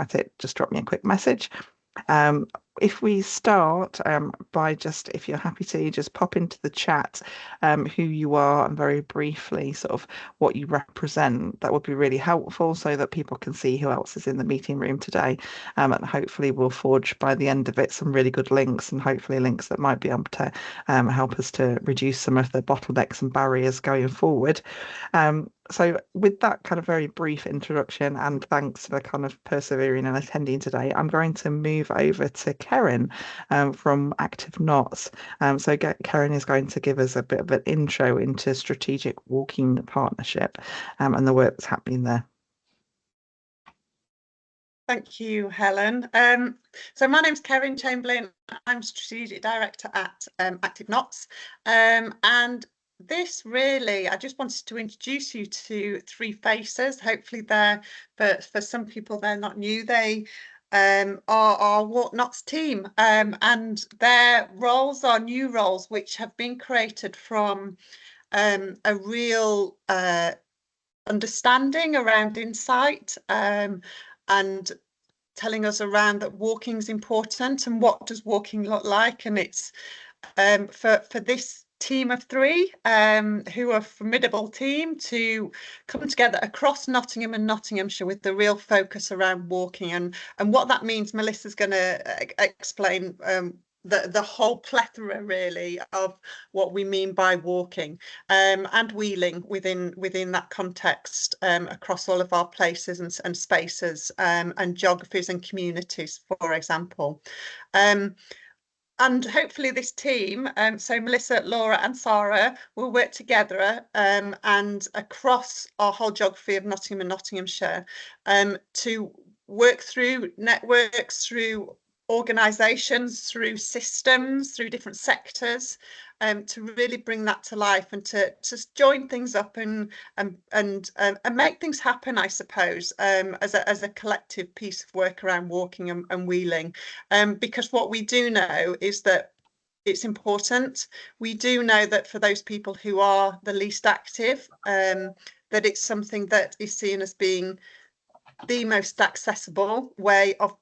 at it, just drop me a quick message. If we start by just, if you're happy to, just pop into the chat who you are and very briefly sort of what you represent, that would be really helpful so that people can see who else is in the meeting room today. And hopefully we'll forge by the end of it some really good links, and hopefully links that might be able to help us to reduce some of the bottlenecks and barriers going forward. So with that kind of very brief introduction, and thanks for kind of persevering and attending today, I'm going to move over to Keren from Active Knots. Keren is going to give us a bit of an intro into Strategic Walking Partnership and the work that's happening there. Thank you, Helen. So my name's Keren Chamberlain. I'm Strategic Director at Active Knots. And this really, I just wanted to introduce you to three faces. Hopefully they're, for some people, they're not new. They are our Walk Knots team, and their roles are new roles which have been created from a real understanding around insight and telling us around that walking is important and what does walking look like. And it's for this team of three who are a formidable team to come together across Nottingham and Nottinghamshire with the real focus around walking, and what that means. Melissa's going to explain the whole plethora really of what we mean by walking and wheeling within that context across all of our places and spaces and geographies and communities, for example. And hopefully this team, so Melissa, Laura and Sarah, will work together and across our whole geography of Nottingham and Nottinghamshire to work through networks, through organisations, through systems, through different sectors, to really bring that to life and to join things up and make things happen, I suppose, as a collective piece of work around walking and wheeling. Because what we do know is that it's important. We do know that for those people who are the least active, that it's something that is seen as being the most accessible way of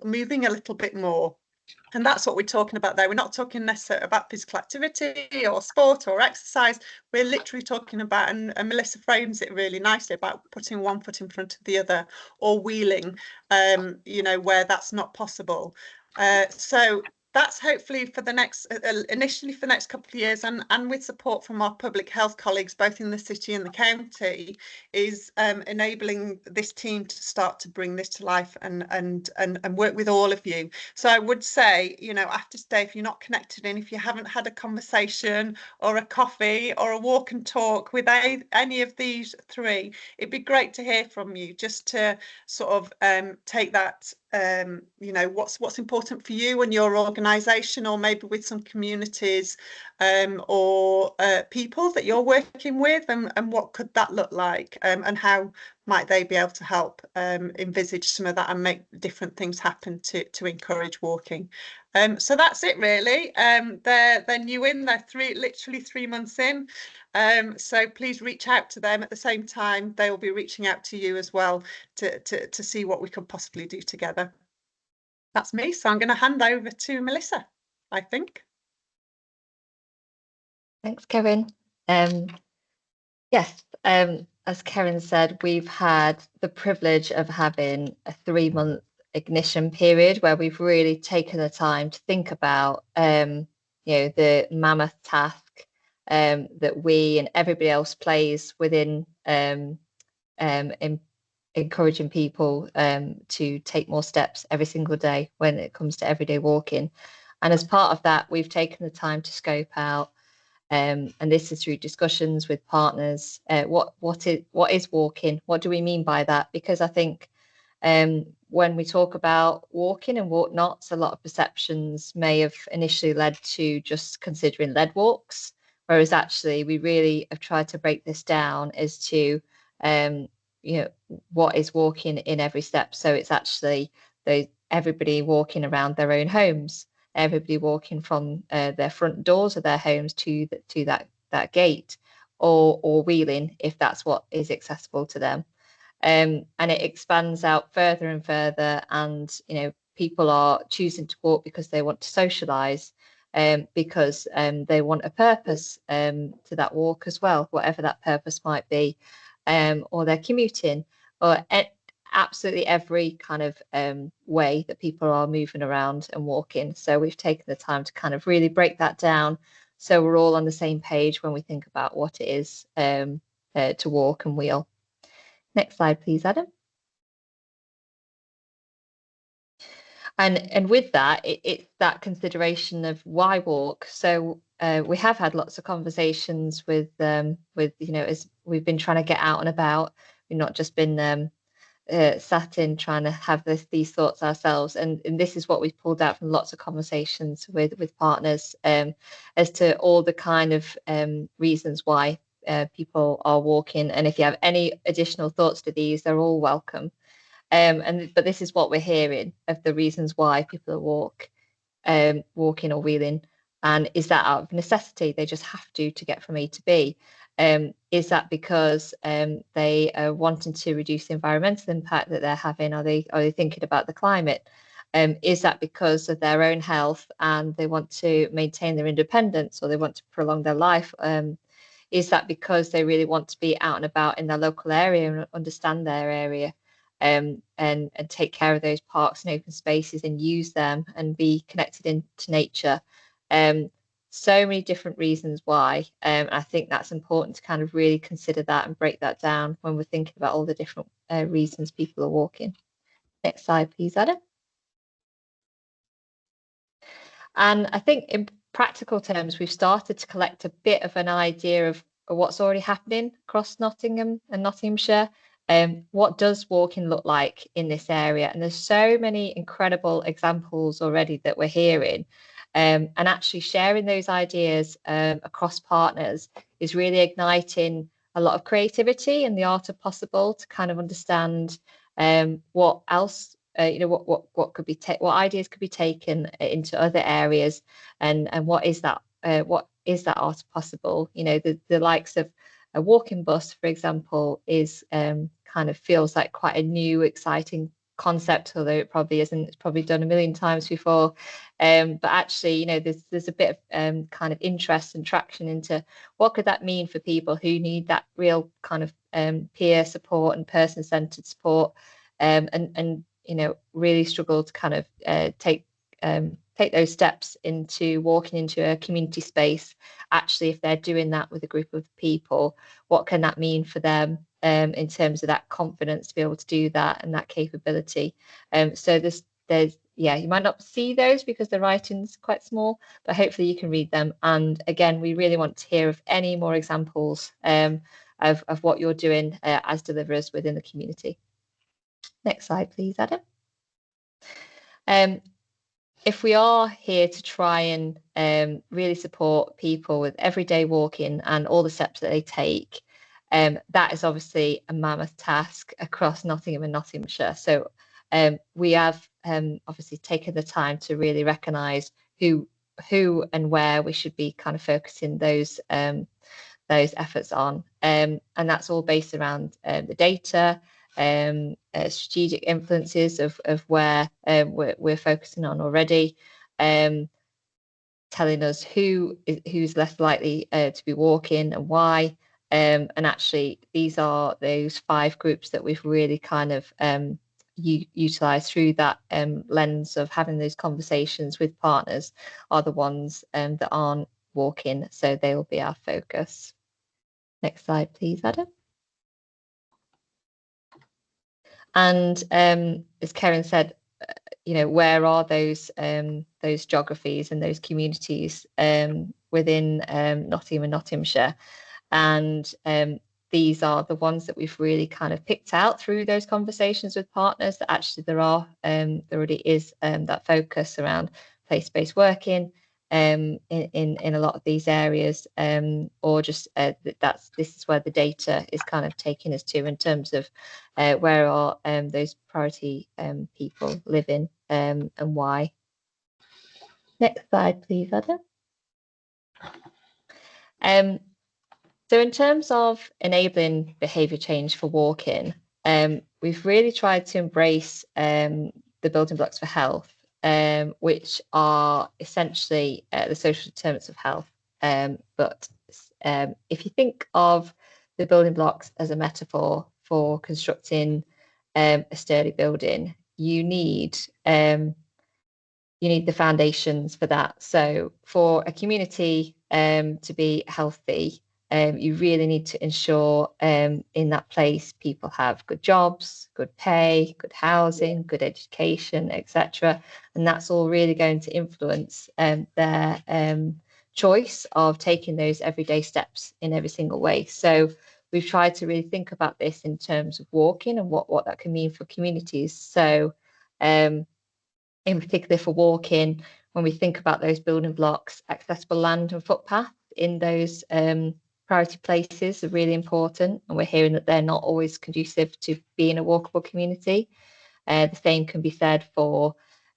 moving a little bit more. And that's what we're talking about there. We're not talking necessarily about physical activity or sport or exercise. We're literally talking about, and Melissa frames it really nicely, about putting one foot in front of the other or wheeling, where that's not possible. So that's hopefully for the next, initially for the next couple of years, and with support from our public health colleagues, both in the city and the county, is enabling this team to start to bring this to life and work with all of you. So I would say, after today, if you're not connected in, if you haven't had a conversation or a coffee or a walk and talk with any of these three, it'd be great to hear from you, just to sort of take that, what's important for you and your organisation, or maybe with some communities or people that you're working with, and what could that look like, and how might they be able to help envisage some of that and make different things happen to encourage walking. So that's it really. They're new in, they're literally 3 months in. So please reach out to them. At the same time, they will be reaching out to you as well to see what we could possibly do together. That's me. So I'm going to hand over to Melissa, I think. Thanks, Keren. Yes, as Keren said, we've had the privilege of having a 3-month ignition period where we've really taken the time to think about, the mammoth task that we and everybody else plays within encouraging people to take more steps every single day when it comes to everyday walking. And as part of that, we've taken the time to scope out, and this is through discussions with partners, what is walking? What do we mean by that? Because I think when we talk about walking and walk knots, a lot of perceptions may have initially led to just considering lead walks, whereas actually we really have tried to break this down as to what is walking in every step. So it's actually everybody walking around their own homes, everybody walking from their front doors of their homes to that gate, or wheeling if that's what is accessible to them. and it expands out further and further, and people are choosing to walk because they want to socialize, because they want a purpose to that walk as well, whatever that purpose might be, or they're commuting, or absolutely every kind of way that people are moving around and walking. So we've taken the time to kind of really break that down, so we're all on the same page when we think about what it is to walk and wheel. Next slide, please, Adam. And with that, it's that consideration of why walk. So we have had lots of conversations with as we've been trying to get out and about. We've not just been sat in trying to have these thoughts ourselves, and this is what we've pulled out from lots of conversations with partners, as to all the kind of reasons why people are walking. And if you have any additional thoughts to these, they're all welcome. But this is what we're hearing of the reasons why people are walking or wheeling. And is that out of necessity? They just have to get from A to B. Is that because they are wanting to reduce the environmental impact that they're having? Are they thinking about the climate? Is that because of their own health and they want to maintain their independence, or they want to prolong their life? Is that because they really want to be out and about in their local area and understand their area, and take care of those parks and open spaces and use them and be connected into nature? So many different reasons why. I think that's important to kind of really consider that and break that down when we're thinking about all the different reasons people are walking. Next slide, please, Adam. And I think in practical terms, we've started to collect a bit of an idea of what's already happening across Nottingham and Nottinghamshire. What does walking look like in this area? And there's so many incredible examples already that we're hearing. And actually sharing those ideas across partners is really igniting a lot of creativity and the art of possible to kind of understand what else, what could be what ideas could be taken into other areas, and what is that art of possible. The likes of a walking bus, for example, is kind of feels like quite a new, exciting concept, although it probably isn't. It's probably done a million times before, but actually, there's a bit of kind of interest and traction into what could that mean for people who need that real kind of peer support and person-centered support, and really struggle to kind of take those steps into walking into a community space. Actually, if they're doing that with a group of people, what can that mean for them in terms of that confidence to be able to do that and that capability? So there's you might not see those because the writing's quite small, but hopefully you can read them. And again, we really want to hear of any more examples of what you're doing as deliverers within the community. Next slide, please, Adam. If we are here to try and really support people with everyday walking and all the steps that they take, that is obviously a mammoth task across Nottingham and Nottinghamshire. So we have obviously taken the time to really recognise who and where we should be kind of focusing those efforts on, and that's all based around the data, strategic influences of where we're focusing on already, telling us who's less likely to be walking and why, and actually these are those 5 groups that we've really kind of utilized through that lens of having those conversations with partners, are the ones that aren't walking, so they will be our focus. Next slide, please, Adam. And as Karen said, where are those geographies and those communities within Nottingham and Nottinghamshire? And these are the ones that we've really kind of picked out through those conversations with partners, that actually there already is that focus around place-based working in a lot of these areas, or just this is where the data is kind of taking us to in terms of where are those priority people living, and why. Next slide, please, Adam. So in terms of enabling behaviour change for walking, We've really tried to embrace the building blocks for health, which are essentially the social determinants of health. But if you think of the building blocks as a metaphor for constructing a sturdy building, you need the foundations for that. So for a community to be healthy, you really need to ensure in that place people have good jobs, good pay, good housing, good education, etc. And that's all really going to influence their choice of taking those everyday steps in every single way. So we've tried to really think about this in terms of walking and what that can mean for communities. So in particular for walking, when we think about those building blocks, accessible land and footpath in those priority places are really important. And we're hearing that they're not always conducive to being a walkable community. The same can be said for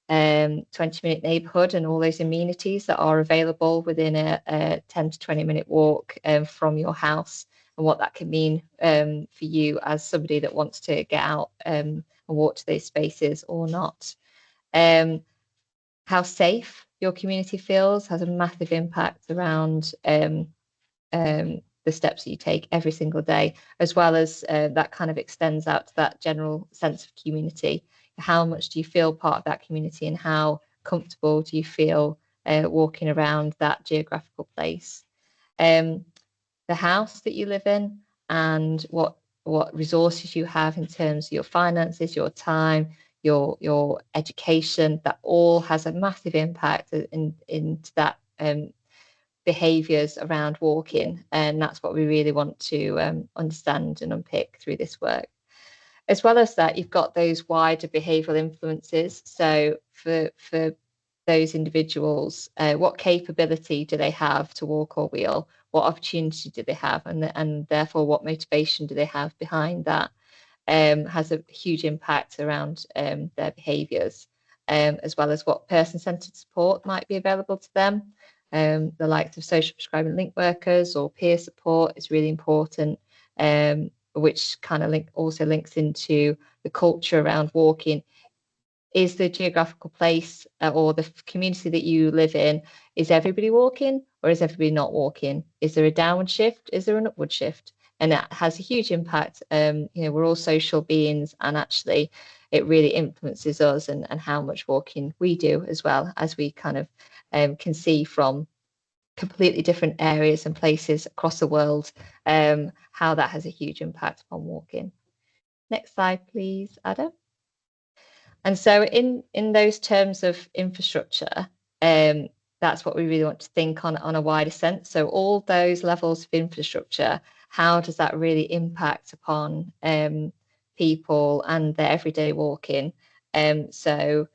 20-minute neighbourhood and all those amenities that are available within a 10 to 20-minute walk from your house, and what that can mean for you as somebody that wants to get out and walk to those spaces or not. How safe your community feels has a massive impact around the steps that you take every single day, as well as that kind of extends out to that general sense of community. How much do you feel part of that community, and how comfortable do you feel walking around that geographical place? The house that you live in, and what resources you have in terms of your finances, your time, your education, that all has a massive impact into that behaviours around walking. And that's what we really want to understand and unpick through this work. As well as that, you've got those wider behavioural influences. So for those individuals, what capability do they have to walk or wheel? What opportunity do they have? And therefore, what motivation do they have behind that? Has a huge impact around their behaviours, as well as what person-centred support might be available to them. The likes of social prescribing link workers or peer support is really important, which kind of also links into the culture around walking. Is the geographical place or the community that you live in, is everybody walking, or is everybody not walking? Is there a downward shift? Is there an upward shift? And that has a huge impact. We're all social beings, and actually it really influences us and how much walking we do, as well as we kind of can see from completely different areas and places across the world, how that has a huge impact upon walking. Next slide, please, Adam. And so in those terms of infrastructure, that's what we really want to think on a wider sense. So all those levels of infrastructure, how does that really impact upon people and their everyday walking? So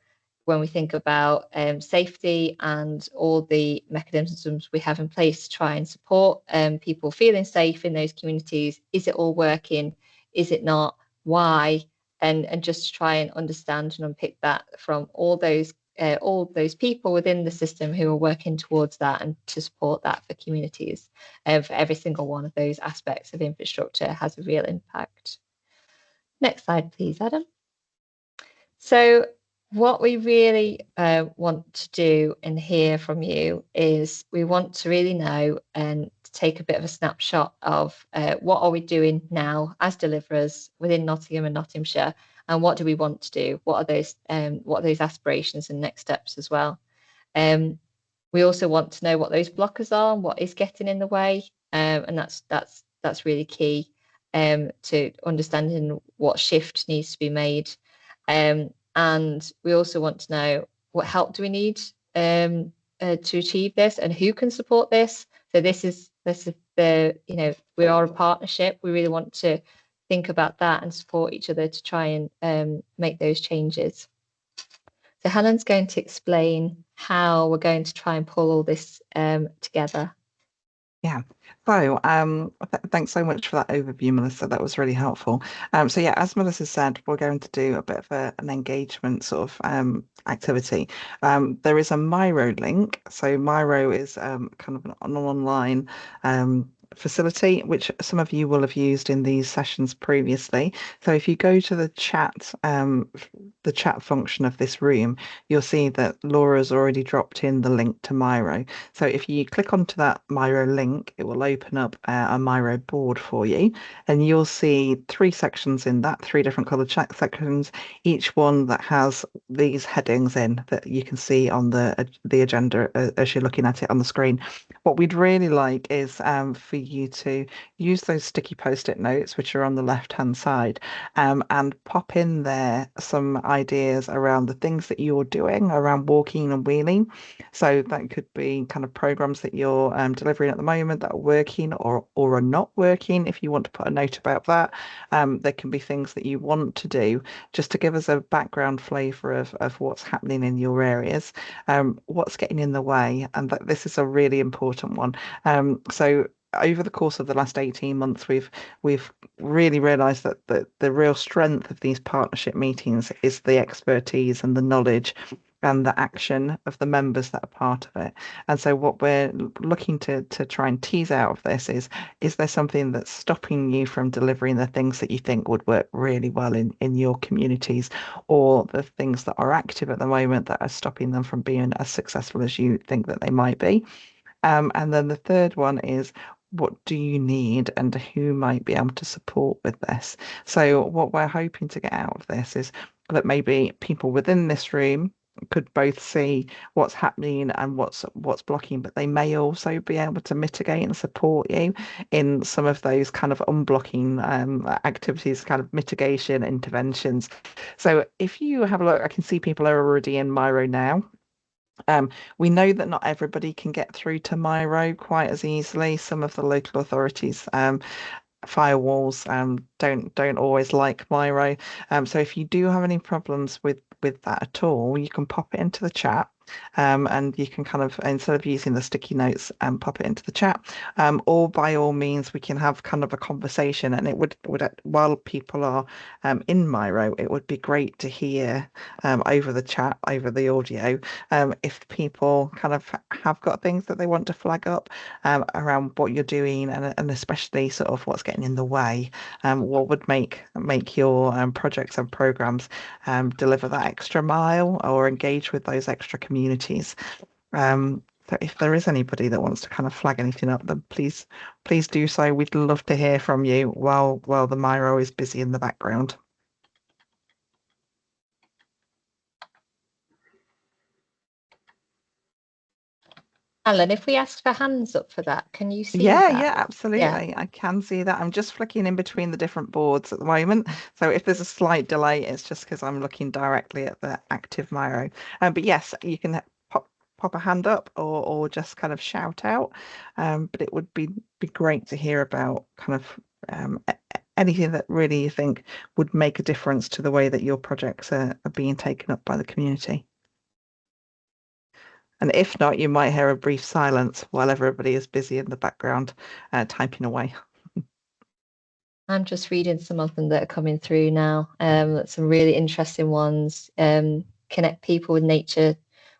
when we think about safety and all the mechanisms we have in place to try and support people feeling safe in those communities, is it all working? Is it not? Why? And just to try and understand and unpick that from all those people within the system who are working towards that, and to support that for communities. For every single one of those aspects of infrastructure has a real impact. Next slide, please, Adam. So what we really want to do and hear from you is we want to really know and take a bit of a snapshot of what are we doing now as deliverers within Nottingham and Nottinghamshire, and what do we want to do? What are those aspirations and next steps as well? We also want to know what those blockers are and what is getting in the way, and that's really key to understanding what shift needs to be made. And we also want to know what help do we need to achieve this, and who can support this. So this is the we are a partnership. We really want to think about that and support each other to try and make those changes. So Helen's going to explain how we're going to try and pull all this together. Yeah. So thanks so much for that overview, Melissa. That was really helpful. So yeah, as Melissa said, we're going to do a bit of an engagement sort of activity. There is a Miro link. So Miro is kind of an online facility, which some of you will have used in these sessions previously. So if you go to the chat function of this room, you'll see that Laura's already dropped in the link to Miro. So if you click onto that Miro link, it will open up a Miro board for you, and you'll see 3 sections in that, 3 different coloured chat sections, each one that has these headings in that you can see on the agenda as you're looking at it on the screen. What we'd really like is for you to use those sticky post-it notes, which are on the left-hand side, and pop in there some ideas around the things that you're doing around walking and wheeling. So that could be kind of programs that you're delivering at the moment that are working or are not working. If you want to put a note about that, there can be things that you want to do just to give us a background flavour of what's happening in your areas, what's getting in the way, and that this is a really important one. So over the course of the last 18 months, we've really realised that the real strength of these partnership meetings is the expertise and the knowledge and the action of the members that are part of it. And so what we're looking to try and tease out of this is there something that's stopping you from delivering the things that you think would work really well in your communities, or the things that are active at the moment that are stopping them from being as successful as you think that they might be. And then the third one is, what do you need and who might be able to support with this? So what we're hoping to get out of this is that maybe people within this room could both see what's happening and what's blocking, but they may also be able to mitigate and support you in some of those kind of unblocking activities, kind of mitigation interventions. So if you have a look, I can see people are already in Miro now. We know that not everybody can get through to Miro quite as easily. Some of the local authorities firewalls don't always like Miro. So if you do have any problems with that at all, you can pop it into the chat. And you can kind of, instead of using the sticky notes, pop it into the chat. Or by all means, we can have kind of a conversation. And it would while people are in Miro, it would be great to hear over the chat, over the audio, if people kind of have got things that they want to flag up around what you're doing, and especially sort of what's getting in the way, what would make your projects and programs deliver that extra mile or engage with those extra communities. So if there is anybody that wants to kind of flag anything up, then please do so. We'd love to hear from you while the Miro is busy in the background. Alan, if we ask for hands up for that, can you see Yeah, that? yeah, absolutely. Yeah. I can see that. I'm just flicking in between the different boards at the moment. So if there's a slight delay, it's just because I'm looking directly at the active Miro. But yes, you can pop a hand up or just kind of shout out. But it would be great to hear about kind of anything that really you think would make a difference to the way that your projects are being taken up by the community. And if not, you might hear a brief silence while everybody is busy in the background typing away. I'm just reading some of them that are coming through now. Some really interesting ones. Connect people with nature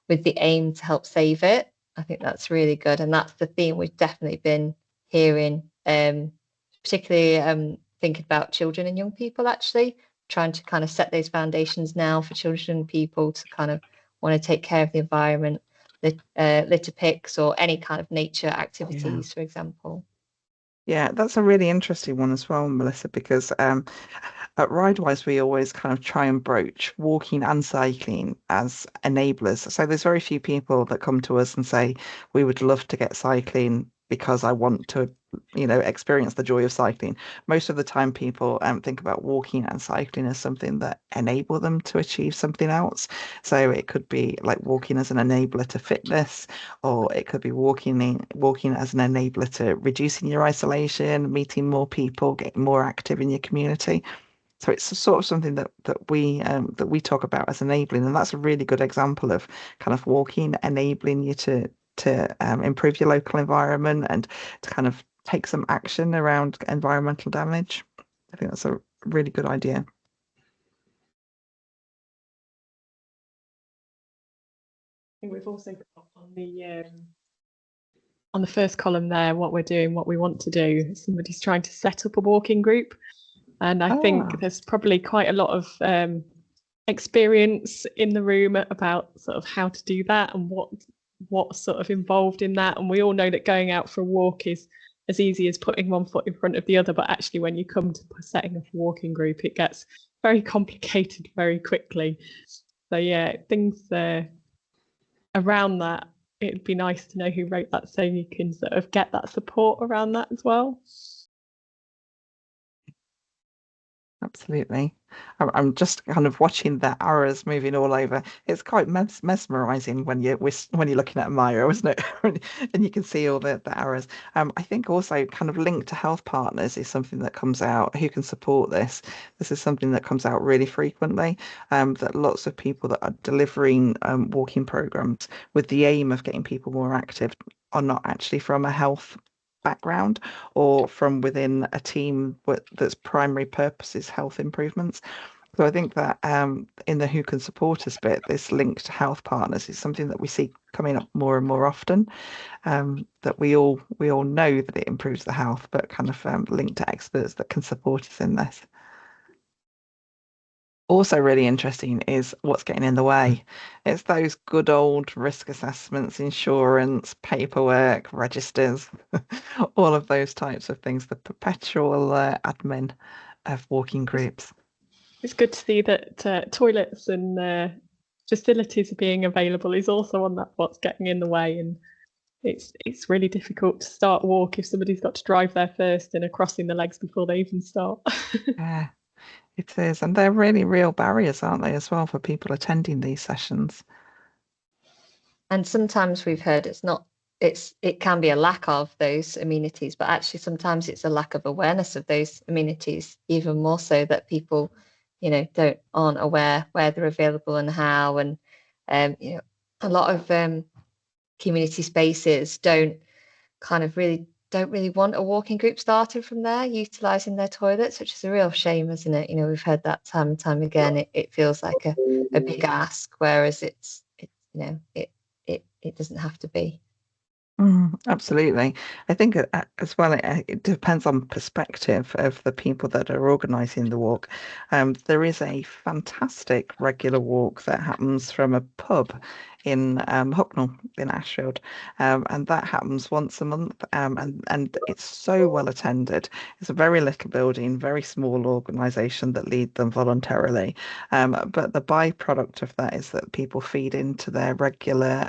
with the aim to help save it. I think that's really good. And that's the theme we've definitely been hearing, particularly thinking about children and young people, actually, trying to kind of set those foundations now for children and people to kind of want to take care of the environment, litter picks or any kind of nature activities, for example. Yeah, that's a really interesting one as well, Melissa, because at Ridewise, we always kind of try and broach walking and cycling as enablers. So there's very few people that come to us and say, we would love to get cycling because I want to, experience the joy of cycling. Most of the time, people think about walking and cycling as something that enable them to achieve something else. So it could be like walking as an enabler to fitness, or it could be walking as an enabler to reducing your isolation, meeting more people, getting more active in your community. So it's sort of something that we talk about as enabling, and that's a really good example of kind of walking enabling you to improve your local environment and to kind of take some action around environmental damage. I think that's a really good idea. I think we've also got on the on the first column there, what we're doing, what we want to do. Somebody's trying to set up a walking group. And I think there's probably quite a lot of experience in the room about sort of how to do that and what's sort of involved in that. And we all know that going out for a walk is as easy as putting one foot in front of the other. But actually, when you come to setting up a walking group, it gets very complicated very quickly. So yeah, things around that, it'd be nice to know who wrote that so you can sort of get that support around that as well. Absolutely. I'm just kind of watching the arrows moving all over. It's quite mesmerizing when you're looking at Maya, isn't it? And you can see all the arrows. I think also kind of linked to health partners is something that comes out who can support this. This is something that comes out really frequently. That lots of people that are delivering walking programs with the aim of getting people more active are not actually from a health background or from within a team that's primary purpose is health improvements. So I think that in the who can support us bit, this link to health partners is something that we see coming up more and more often. That we all know that it improves the health, but kind of linked to experts that can support us in this. Also really interesting is what's getting in the way. It's those good old risk assessments, insurance, paperwork, registers, all of those types of things, the perpetual admin of walking groups. It's good to see that toilets and facilities being available is also on that what's getting in the way. And it's really difficult to start a walk if somebody's got to drive there first and are crossing the legs before they even start. Yeah. It is, and they're really real barriers, aren't they, as well, for people attending these sessions? And sometimes we've heard it can be a lack of those amenities, but actually sometimes it's a lack of awareness of those amenities, even more so that people, aren't aware where they're available and how. And a lot of community spaces don't really want a walking group started from there, utilising their toilets, which is a real shame, isn't it? We've heard that time and time again. It feels like a big ask, whereas it doesn't have to be. Absolutely. I think as well, it depends on perspective of the people that are organising the walk. There is a fantastic regular walk that happens from a pub in Hucknall in Ashfield, and that happens once a month, and it's so well attended. It's a very little building, very small organisation that lead them voluntarily, but the byproduct of that is that people feed into their regular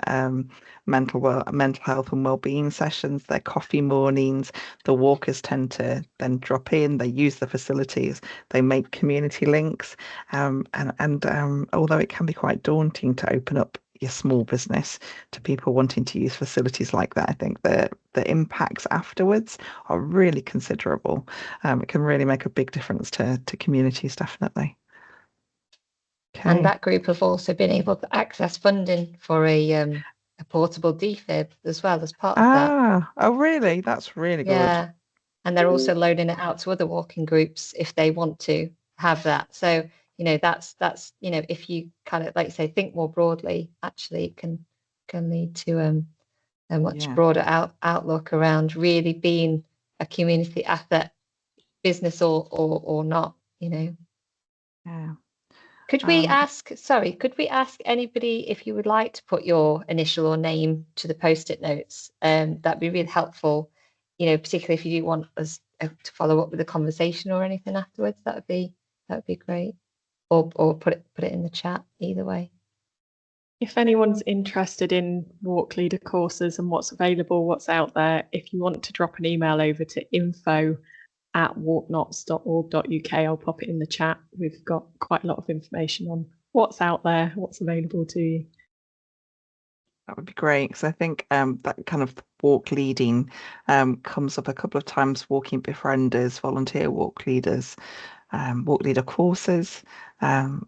mental health and well-being sessions, their coffee mornings. The walkers tend to then drop in, they use the facilities, they make community links, and although it can be quite daunting to open up your small business to people wanting to use facilities like that, I think the impacts afterwards are really considerable. It can really make a big difference to communities, definitely. Okay. And that group have also been able to access funding for a portable defib as well as part of that. Oh really? That's really good. Yeah. And they're also loaning it out to other walking groups if they want to have that. So, that's if you kind of, like you say, think more broadly, actually it can lead to a much broader outlook around really being a community asset, business or not, Yeah. Could we ask anybody if you would like to put your initial or name to the post-it notes? That'd be really helpful, particularly if you do want us to follow up with a conversation or anything afterwards. That would be great. Or put it in the chat, either way. If anyone's interested in walk leader courses and what's available, what's out there, if you want to drop an email over to info@walknots.org.uk, I'll pop it in the chat. We've got quite a lot of information on what's out there, what's available to you. That would be great, because I think that kind of walk leading comes up a couple of times. Walking befrienders, volunteer walk leaders, walk leader courses, and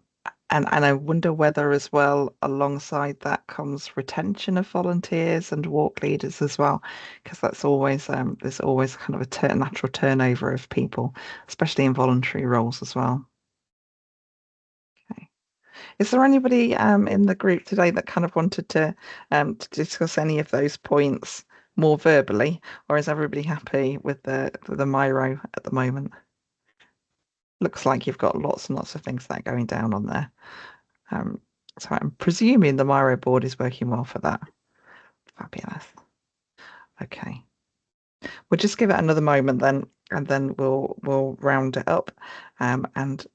I wonder whether as well alongside that comes retention of volunteers and walk leaders as well, because that's always there's always kind of a natural turnover of people, especially in voluntary roles as well. Is there anybody in the group today that kind of wanted to discuss any of those points more verbally, or is everybody happy with the Miro at the moment? Looks like you've got lots and lots of things that are going down on there. So I'm presuming the Miro board is working well for that. Fabulous. Okay. We'll just give it another moment then, and then we'll round it up and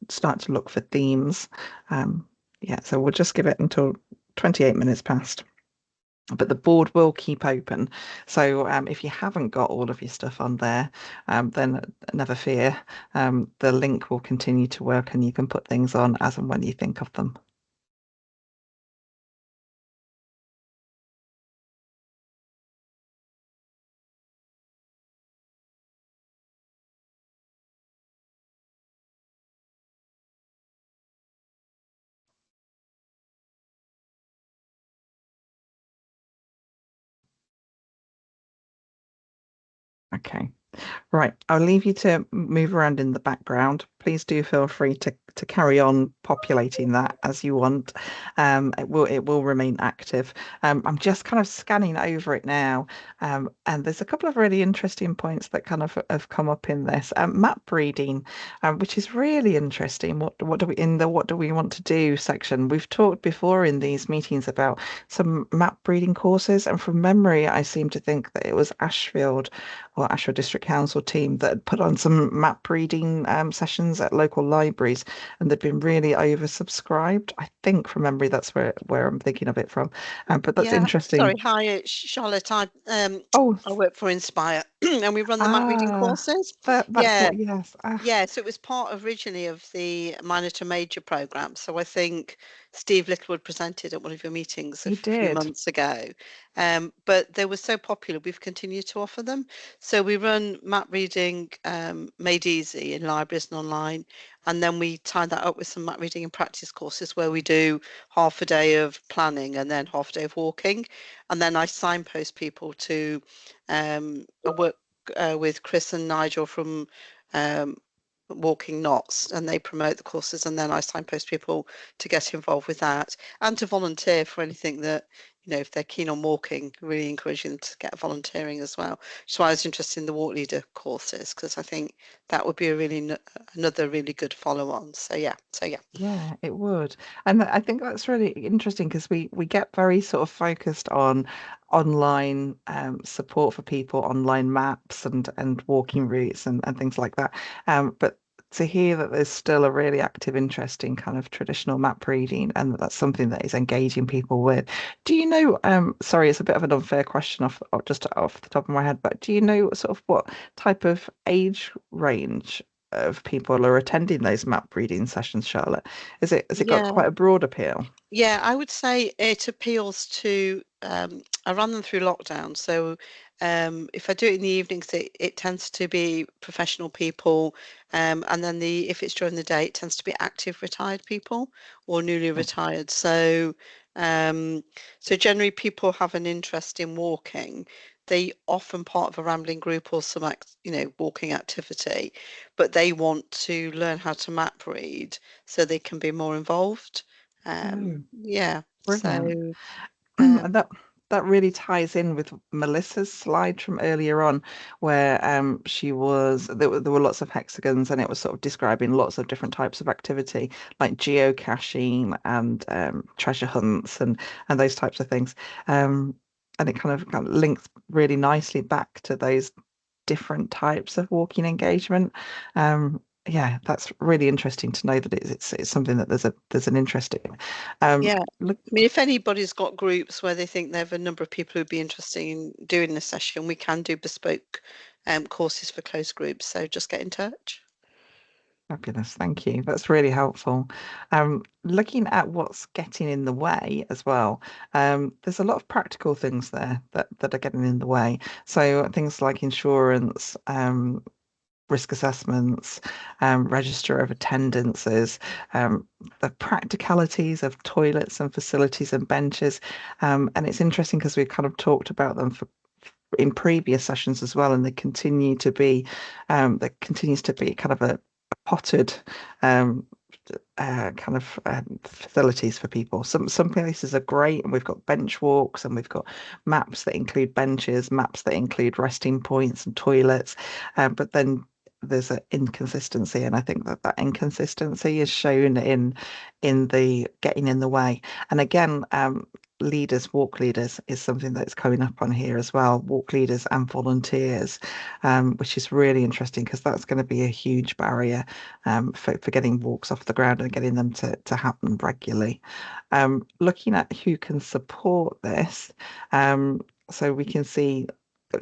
start to look for themes. Yeah, so we'll just give it until 28 minutes past. But the board will keep open. So if you haven't got all of your stuff on there, then never fear. The link will continue to work and you can put things on as and when you think of them. Okay. Right, I'll leave you to move around in the background. Please do feel free to carry on populating that as you want. It will remain active. I'm just kind of scanning over it now, and there's a couple of really interesting points that kind of have come up in this map reading, which is really interesting. What do we want to do section? We've talked before in these meetings about some map reading courses, and from memory, I seem to think that it was Ashfield or Ashfield District Council team that had put on some map reading sessions at local libraries, and they've been really oversubscribed. I think from memory that's where I'm thinking of it from. But that's interesting. Sorry, hi, it's Charlotte. I work for Inspire and we run the map reading courses. That's what, yes. Yeah, so it was part originally of the minor to major program. So I think Steve Littlewood presented at one of your meetings a few months ago. But they were so popular, we've continued to offer them. So we run map reading made easy in libraries and online. And then we tie that up with some map reading and practice courses where we do half a day of planning and then half a day of walking. And then I signpost people to I work with Chris and Nigel from Walking Knots, and they promote the courses, and then I signpost people to get involved with that and to volunteer for anything that, you know, if they're keen on walking, really encouraging them to get volunteering as well. So I was interested in the walk leader courses because I think that would be a another really good follow on. So yeah. Yeah, it would. And I think that's really interesting because we get very sort of focused on online support for people, online maps and walking routes and things like that. But to hear that there's still a really active interest in kind of traditional map reading and that's something that is engaging people with. Do you know, sorry, it's a bit of an unfair question just off the top of my head, but do you know sort of what type of age range of people are attending those map reading sessions, Charlotte? Has it got quite a broad appeal? Yeah, I would say it appeals to, I run them through lockdown. So if I do it in the evenings, it tends to be professional people. And then if it's during the day, it tends to be active retired people or newly retired. So generally people have an interest in walking. They often part of a rambling group or some walking activity, but they want to learn how to map read so they can be more involved. Yeah. Brilliant. So that really ties in with Melissa's slide from earlier on, where there were lots of hexagons and it was sort of describing lots of different types of activity like geocaching and treasure hunts and those types of things. And it kind of links really nicely back to those different types of walking engagement. Yeah, that's really interesting to know that it's something that there's an interest in. I mean, if anybody's got groups where they think they have a number of people who'd be interested in doing the session, we can do bespoke courses for closed groups. So just get in touch. Fabulous, thank you. That's really helpful. Looking at what's getting in the way as well, there's a lot of practical things there that are getting in the way. So things like insurance, risk assessments, register of attendances, the practicalities of toilets and facilities and benches. And it's interesting because we've kind of talked about them in previous sessions as well, and they continue to be, there continues to be kind of a potted kind of facilities for people. Some places are great, and we've got bench walks, and we've got maps that include benches, maps that include resting points and toilets, but then there's an inconsistency, and I think that inconsistency is shown in the getting in the way. And again, walk leaders is something that's coming up on here as well, walk leaders and volunteers, which is really interesting because that's going to be a huge barrier for getting walks off the ground and getting them to happen regularly. Looking at who can support this, so we can see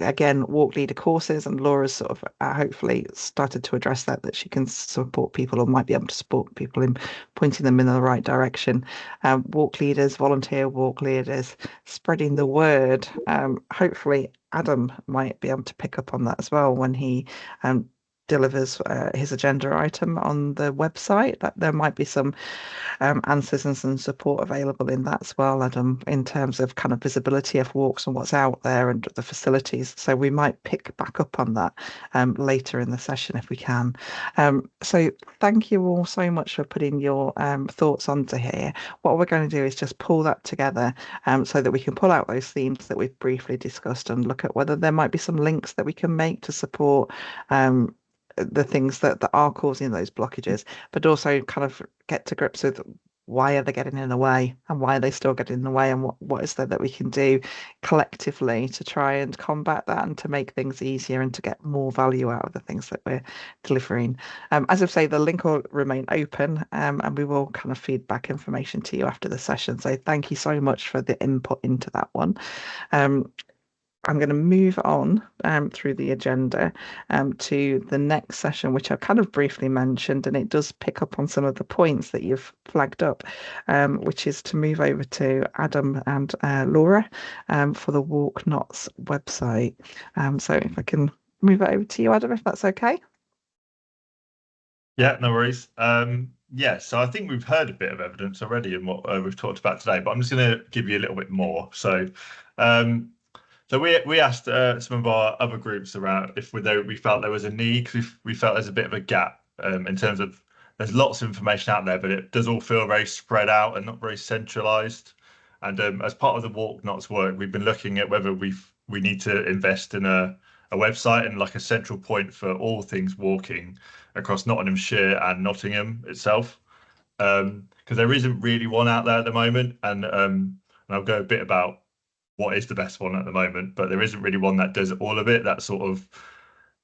again walk leader courses, and Laura's sort of hopefully started to address that she can support people, or might be able to support people in pointing them in the right direction. Walk leaders, volunteer walk leaders, spreading the word. Hopefully Adam might be able to pick up on that as well when he delivers his agenda item on the website, that there might be some answers and some support available in that as well, Adam, in terms of kind of visibility of walks and what's out there and the facilities. So we might pick back up on that later in the session if we can. So thank you all so much for putting your thoughts onto here. What we're going to do is just pull that together so that we can pull out those themes that we've briefly discussed and look at whether there might be some links that we can make to support the things that are causing those blockages, but also kind of get to grips with why are they getting in the way, and why are they still getting in the way, and what is there that we can do collectively to try and combat that and to make things easier and to get more value out of the things that we're delivering. As I say, the link will remain open, and we will kind of feed back information to you after the session. So thank you so much for the input into that one. I'm going to move on through the agenda to the next session, which I've kind of briefly mentioned, and it does pick up on some of the points that you've flagged up, which is to move over to Adam and Laura for the Walk Nots website. So if I can move it over to you, Adam, if that's okay. Yeah, no worries. Yeah, so I think we've heard a bit of evidence already in what we've talked about today, but I'm just going to give you a little bit more. So we asked some of our other groups around if we felt there was a need, because we felt there's a bit of a gap in terms of there's lots of information out there, but it does all feel very spread out and not very centralised. And as part of the Walk Nots work, we've been looking at whether we need to invest in a website and like a central point for all things walking across Nottinghamshire and Nottingham itself, because there isn't really one out there at the moment. And I'll go a bit about what is the best one at the moment, but there isn't really one that does all of it. That sort of,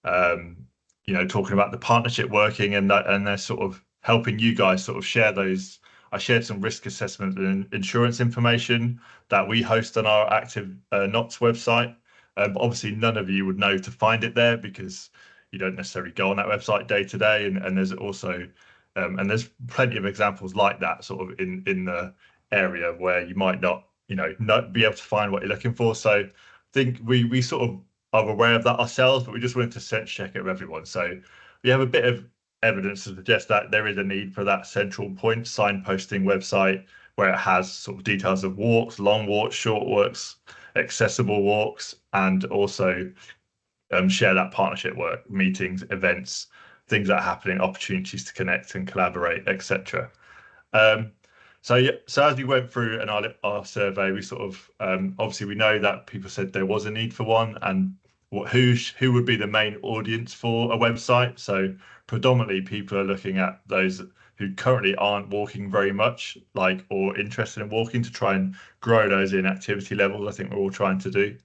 talking about the partnership working and they're sort of helping you guys sort of share those. I shared some risk assessment and insurance information that we host on our Active Knots website. But obviously none of you would know to find it there because you don't necessarily go on that website day to day. And there's also, and there's plenty of examples like that sort of in the area where you might not be able to find what you're looking for. So I think we sort of are aware of that ourselves, but we just wanted to sense check it with everyone. So we have a bit of evidence to suggest that there is a need for that central point signposting website where it has sort of details of walks, long walks, short walks, accessible walks, and also share that partnership work, meetings, events, things that are happening, opportunities to connect and collaborate, etc. So as we went through in our survey, we sort of obviously we know that people said there was a need for one, and who would be the main audience for a website. So predominantly people are looking at those who currently aren't walking very much, or interested in walking, to try and grow those in activity levels. I think we're all trying to do.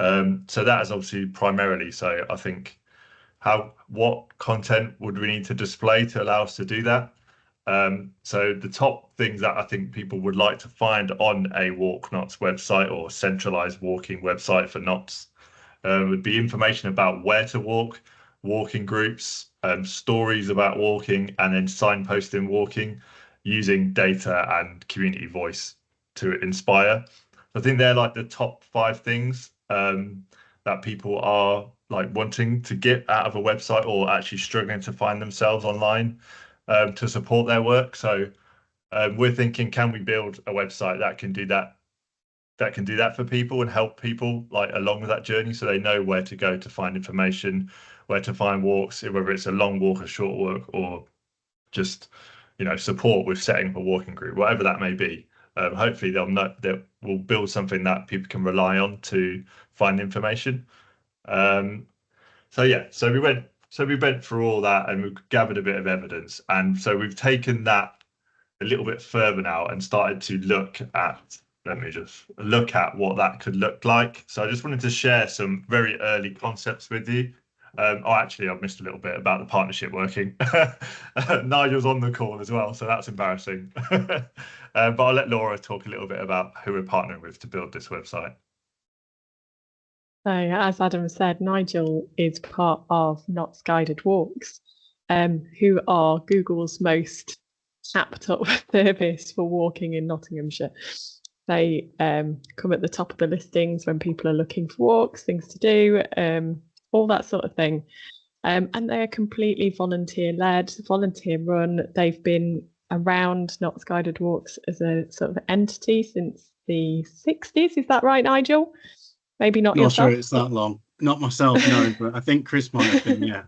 So that is obviously primarily. So I think what content would we need to display to allow us to do that? So the top things that I think people would like to find on a Walk Nots website or centralized walking website for Nots would be information about where to walk, walking groups, stories about walking, and then signposting walking using data and community voice to inspire. I think they're like the top 5 things that people are wanting to get out of a website or actually struggling to find themselves online to support their work. So we're thinking, can we build a website that can do that for people and help people along with that journey, so they know where to go to find information, where to find walks, whether it's a long walk, a short walk, or just support with setting up a walking group, whatever that may be. Hopefully they'll know that we'll build something that people can rely on to find information. So we went through all that and we gathered a bit of evidence, and so we've taken that a little bit further now and started to look at what that could look like. So I just wanted to share some very early concepts with you. Actually, I've missed a little bit about the partnership working. Nigel's on the call as well, so that's embarrassing. But I'll let Laura talk a little bit about who we're partnering with to build this website. So, as Adam said, Nigel is part of Notts Guided Walks, who are Google's most tapped up service for walking in Nottinghamshire. They come at the top of the listings when people are looking for walks, things to do, all that sort of thing. And they're completely volunteer-led, volunteer-run. They've been around Notts Guided Walks as a sort of entity since the 60s. Is that right, Nigel? Maybe not yourself. Not sure it's that long. Not myself, no, but I think Chris might have been, yeah.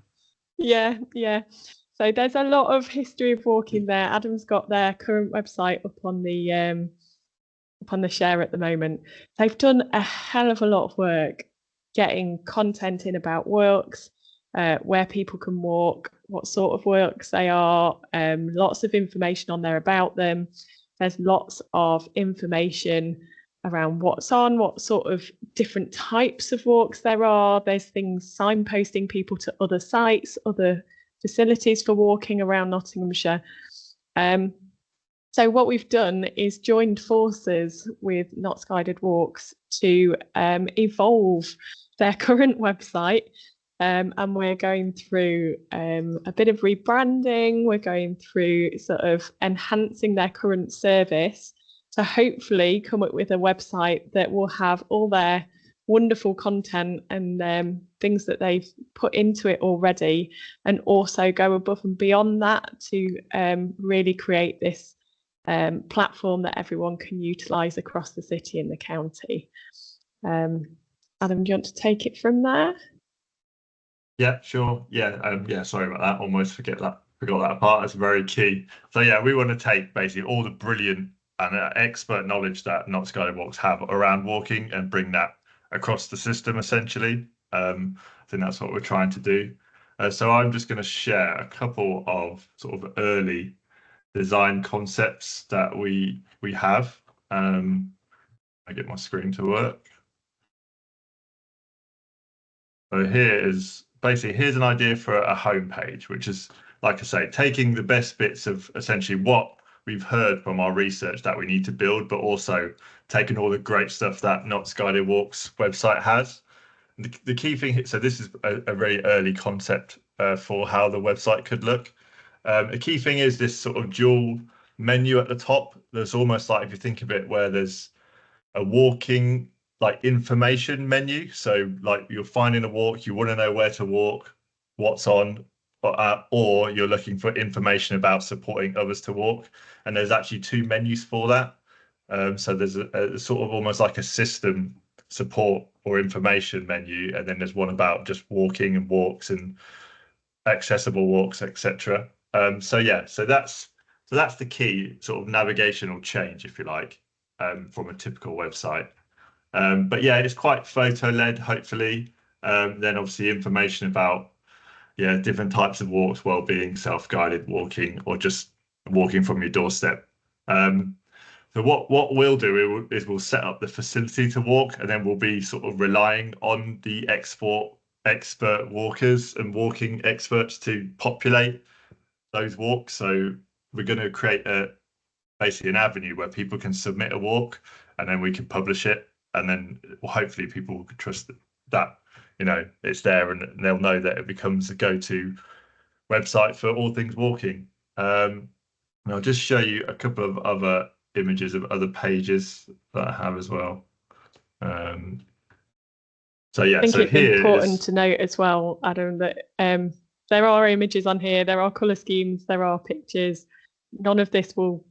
Yeah. So there's a lot of history of walking there. Adam's got their current website up on the share at the moment. They've done a hell of a lot of work getting content in about walks, where people can walk, what sort of walks they are, lots of information on there about them. There's lots of information around what's on, what sort of different types of walks there are. There's things signposting people to other sites, other facilities for walking around Nottinghamshire. So what we've done is joined forces with Notts Guided Walks to evolve their current website, and we're going through a bit of rebranding. We're going through sort of enhancing their current service to hopefully come up with a website that will have all their wonderful content and things that they've put into it already, and also go above and beyond that to really create this platform that everyone can utilise across the city and the county. Adam, do you want to take it from there? Yeah, sure. Sorry about that. Almost forgot that part. It's very key. So we want to take basically all the brilliant and expert knowledge that Notts Guided Walks have around walking and bring that across the system, essentially. I think that's what we're trying to do. So I'm just going to share a couple of sort of early design concepts that we have. I get my screen to work. So here's an idea for a homepage, which is, like I say, taking the best bits of essentially what we've heard from our research that we need to build, but also taking all the great stuff that Notts Guided Walks website has. The key thing, so this is a very early concept for how the website could look. A key thing is this sort of dual menu at the top. There's almost like, if you think of it, where there's a walking like information menu. So like you're finding a walk, you want to know where to walk, what's on, or you're looking for information about supporting others to walk. And there's actually two menus for that. So there's a sort of almost like a system support or information menu, and then there's one about just walking and walks and accessible walks, etc. So that's the key sort of navigational change, if you like, from a typical website. But it's quite photo led, hopefully. Then obviously information about different types of walks, well-being, self-guided walking, or just walking from your doorstep. So what we'll do is we'll set up the facility to walk, and then we'll be sort of relying on the expert walkers and walking experts to populate those walks. So we're going to create basically an avenue where people can submit a walk, and then we can publish it, and then hopefully people can trust that it's there, and they'll know that it becomes a go-to website for all things walking. And I'll just show you a couple of other images of other pages that I have as well. I think it's important to note as well, Adam, that there are images on here, there are colour schemes, there are pictures. None of this will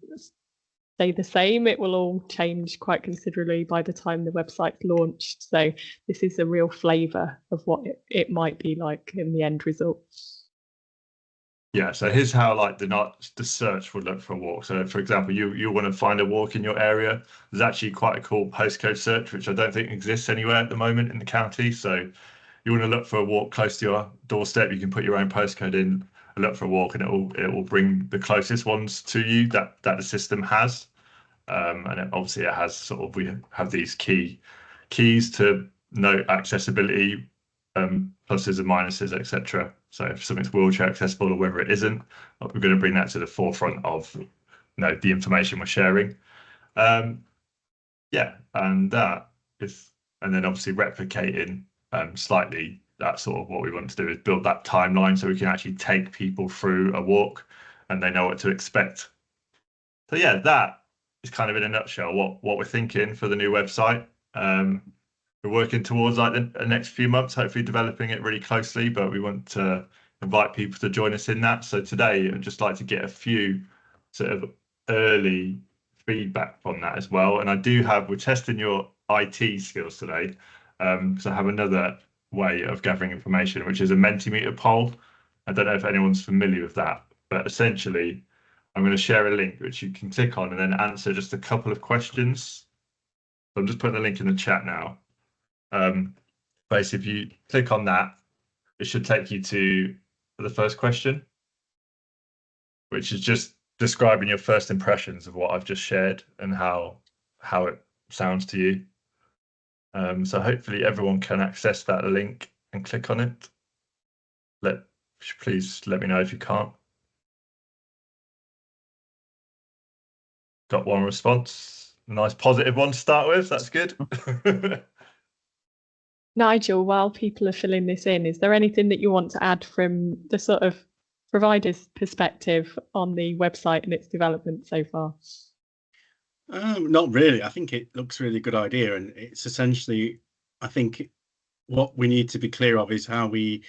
stay the same. It will all change quite considerably by the time the website's launched. So this is a real flavour of what it might be like in the end result. Yeah, so here's how like the search would look for a walk. So for example, you want to find a walk in your area. There's actually quite a cool postcode search, which I don't think exists anywhere at the moment in the county. So you want to look for a walk close to your doorstep. You can put your own postcode in and look for a walk, and it will bring the closest ones to you that the system has. And obviously it has sort of, we have these keys to note accessibility, pluses and minuses, etc. So if something's wheelchair accessible or whether it isn't, we're going to bring that to the forefront of the information we're sharing. Yeah, and that is, and then obviously replicating slightly, that's sort of what we want to do, is build that timeline so we can actually take people through a walk and they know what to expect. So yeah, that is kind of in a nutshell what we're thinking for the new website. We're working towards like the next few months, hopefully developing it really closely, but we want to invite people to join us in that. So today I'd just like to get a few sort of early feedback on that as well. And we're testing your IT skills today. So I have another way of gathering information, which is a Mentimeter poll. I don't know if anyone's familiar with that, but essentially I'm going to share a link which you can click on and then answer just a couple of questions. So I'm just putting the link in the chat now. Basically, if you click on that, it should take you to the first question, which is just describing your first impressions of what I've just shared and how it sounds to you. So hopefully everyone can access that link and click on it. Please let me know if you can't. Got one response. Nice positive one to start with. That's good. Nigel, while people are filling this in, is there anything that you want to add from the sort of provider's perspective on the website and its development so far? Not really. I think it looks a really good idea, and it's essentially, I think what we need to be clear of is how we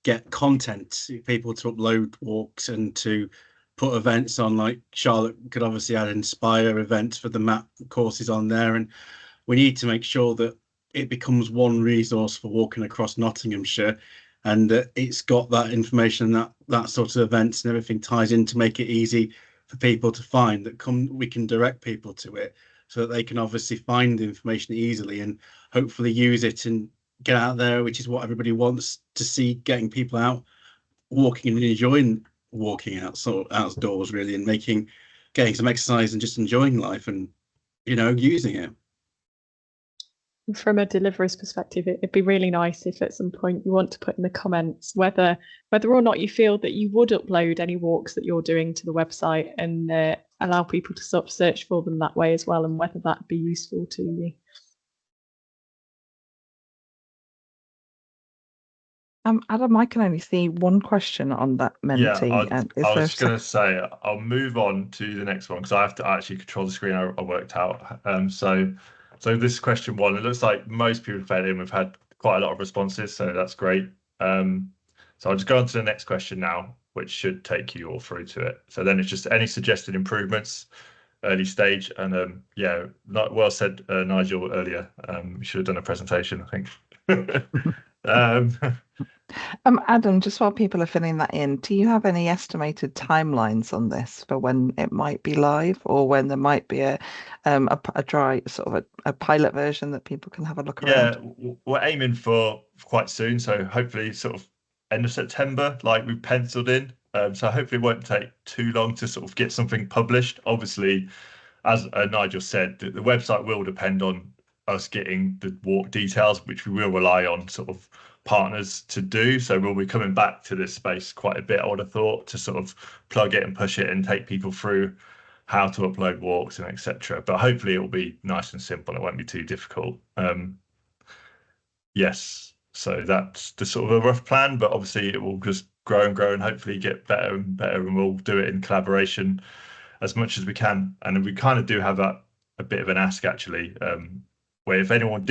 get content, people to upload walks and to put events on. Like Charlotte could obviously add Inspire events for the MAP courses on there, and we need to make sure that it becomes one resource for walking across Nottinghamshire, and it's got that information, that sort of events and everything ties in to make it easy for people to find. We can direct people to it so that they can obviously find the information easily and hopefully use it and get out there, which is what everybody wants to see, getting people out walking and enjoying walking outdoors really, and getting some exercise and just enjoying life and using it. From a deliverer's perspective, it'd be really nice if at some point you want to put in the comments whether or not you feel that you would upload any walks that you're doing to the website and allow people to sort of search for them that way as well, and whether that'd be useful to you. Adam, I can only see one question on that Menti. Yeah, I was going to say I'll move on to the next one because I have to actually control the screen. I worked out. So this question one, it looks like most people fed in. We've had quite a lot of responses, so that's great. So I'll just go on to the next question now, which should take you all through to it. So then it's just any suggested improvements, early stage, and yeah, not well said, Nigel, earlier. We should have done a presentation, I think. Adam, just while people are filling that in, do you have any estimated timelines on this for when it might be live, or when there might be a dry sort of a pilot version that people can have a look around? Yeah, we're aiming for quite soon, so hopefully sort of end of September, like we've penciled in. So hopefully it won't take too long to sort of get something published. Obviously, as Nigel said, the website will depend on us getting the walk details, which we will rely on sort of partners to do. So we'll be coming back to this space quite a bit, I would have thought, to sort of plug it and push it and take people through how to upload walks and etc. But hopefully it will be nice and simple. It won't be too difficult. Yes, so that's the sort of a rough plan, but obviously it will just grow and grow and hopefully get better and better, and we'll do it in collaboration as much as we can. And we kind of do have a bit of an ask actually, where if anyone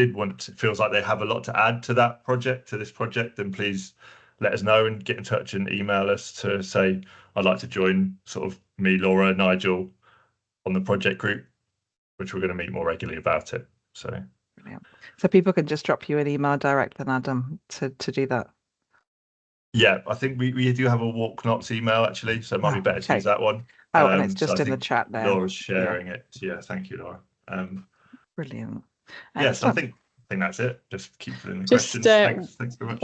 feels like they have a lot to add to this project, then please let us know and get in touch and email us to say, I'd like to join sort of me, Laura, Nigel on the project group, which we're going to meet more regularly about it. So brilliant. So people can just drop you an email direct then, Adam, to do that. Yeah, I think we do have a Walk Knots email actually, so it might be better to use that one. And it's just so in the chat now. Laura's sharing it. Yeah, thank you, Laura. Brilliant. Yes, I think that's it. Just keep filling the Just, questions. Thanks very much.